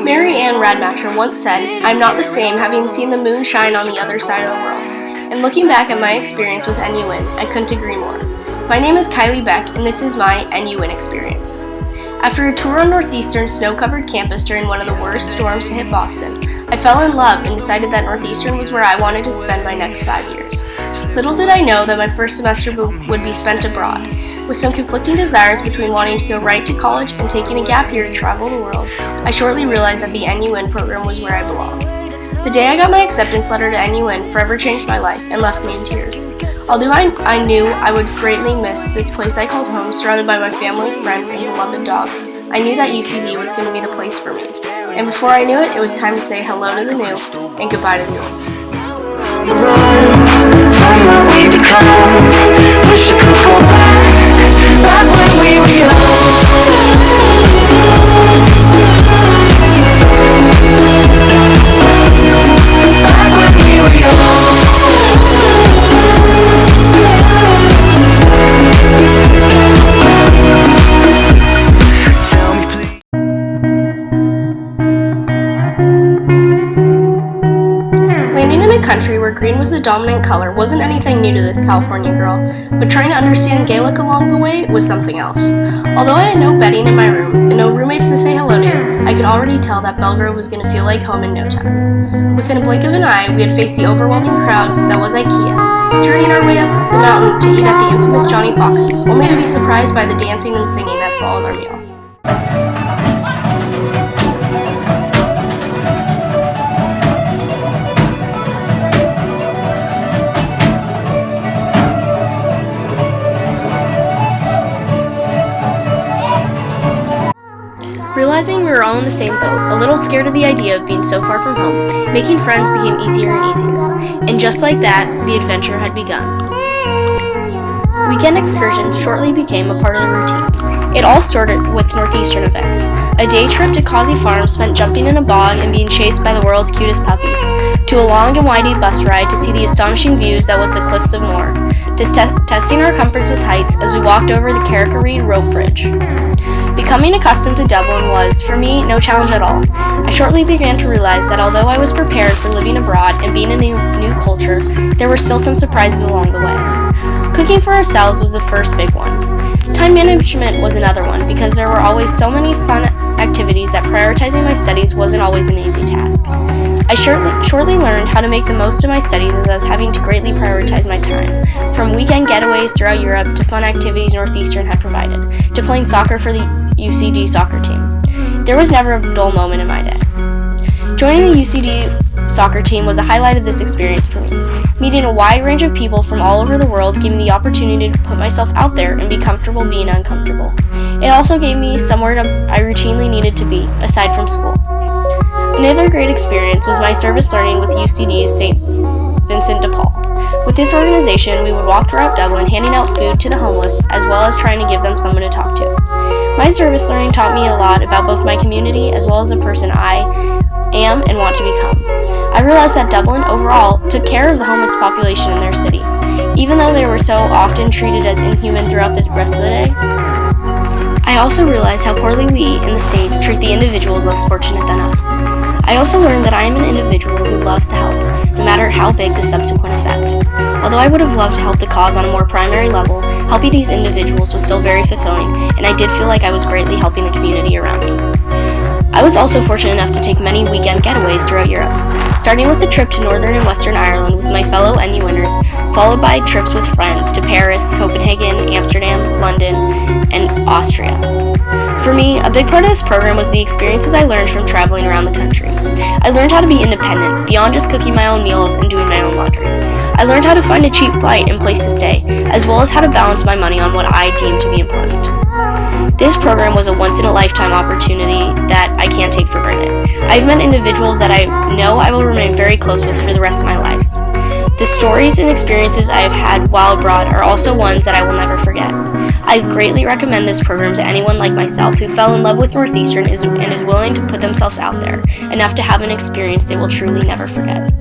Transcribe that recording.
Mary Ann Radmacher once said, "I'm not the same having seen the moon shine on the other side of the world." And looking back at my experience with NUin, I couldn't agree more. My name is Kylie Beck, and this is my NUin experience. After a tour on Northeastern's snow-covered campus during one of the worst storms to hit Boston, I fell in love and decided that Northeastern was where I wanted to spend my next 5 years. Little did I know that my first semester would be spent abroad. With some conflicting desires between wanting to go right to college and taking a gap year to travel the world, I shortly realized that the NUin program was where I belonged. The day I got my acceptance letter to NUin forever changed my life and left me in tears. Although I knew I would greatly miss this place I called home, surrounded by my family, friends, and beloved dog, I knew that UCD was going to be the place for me. And before I knew it was time to say hello to the new and goodbye to the old. Wish I could go back when we were young. Landing in a country where green was the dominant color wasn't anything new to this California girl, but trying to understand Gaelic along the way was something else. Although I had no bedding in my room and no roommates to say hello to, I could already tell that Belgrove was going to feel like home in no time. Within a blink of an eye, we had faced the overwhelming crowds that was IKEA, journeying our way up the mountain to eat at the infamous Johnny Fox's, only to be surprised by the dancing and singing that followed our meal. Realizing we were all in the same boat, a little scared of the idea of being so far from home, making friends became easier and easier. And just like that, the adventure had begun. Weekend excursions shortly became a part of the routine. It all started with Northeastern events. A day trip to Causey Farm spent jumping in a bog and being chased by the world's cutest puppy, to a long and windy bus ride to see the astonishing views that was the Cliffs of Moher, to testing our comforts with heights as we walked over the Carrick-a-Reed rope bridge. Becoming accustomed to Dublin was, for me, no challenge at all. I shortly began to realize that although I was prepared for living abroad and being in a new culture, there were still some surprises along the way. Cooking for ourselves was the first big one. Time management was another one, because there were always so many fun activities that prioritizing my studies wasn't always an easy task. I shortly learned how to make the most of my studies as I was having to greatly prioritize my time, from weekend getaways throughout Europe to fun activities Northeastern had provided, to playing soccer for the UCD soccer team. There was never a dull moment in my day. Joining the UCD soccer team was a highlight of this experience for me. Meeting a wide range of people from all over the world gave me the opportunity to put myself out there and be comfortable being uncomfortable. It also gave me somewhere I routinely needed to be, aside from school. Another great experience was my service learning with UCD's St. Vincent de Paul. With this organization, we would walk throughout Dublin handing out food to the homeless, as well as trying to give them someone to talk to. My service learning taught me a lot about both my community as well as the person I am and want to become. I realized that Dublin overall took care of the homeless population in their city, even though they were so often treated as inhuman throughout the rest of the day. I also realized how poorly we in the States treat the individuals less fortunate than us. I also learned that I am an individual who loves to help, no matter how big the subsequent effect. Although I would have loved to help the cause on a more primary level, helping these individuals was still very fulfilling, and I did feel like I was greatly helping the community around me. I was also fortunate enough to take many weekend getaways throughout Europe, starting with a trip to Northern and Western Ireland with my fellow NUinners, followed by trips with friends to Paris, Copenhagen, Amsterdam, London, and Austria. For me, a big part of this program was the experiences I learned from traveling around the country. I learned how to be independent, beyond just cooking my own meals and doing my own laundry. I learned how to find a cheap flight and place to stay, as well as how to balance my money on what I deem to be important. This program was a once-in-a-lifetime opportunity that I can't take for granted. I've met individuals that I know I will remain very close with for the rest of my lives. The stories and experiences I have had while abroad are also ones that I will never forget. I greatly recommend this program to anyone like myself who fell in love with Northeastern and is willing to put themselves out there enough to have an experience they will truly never forget.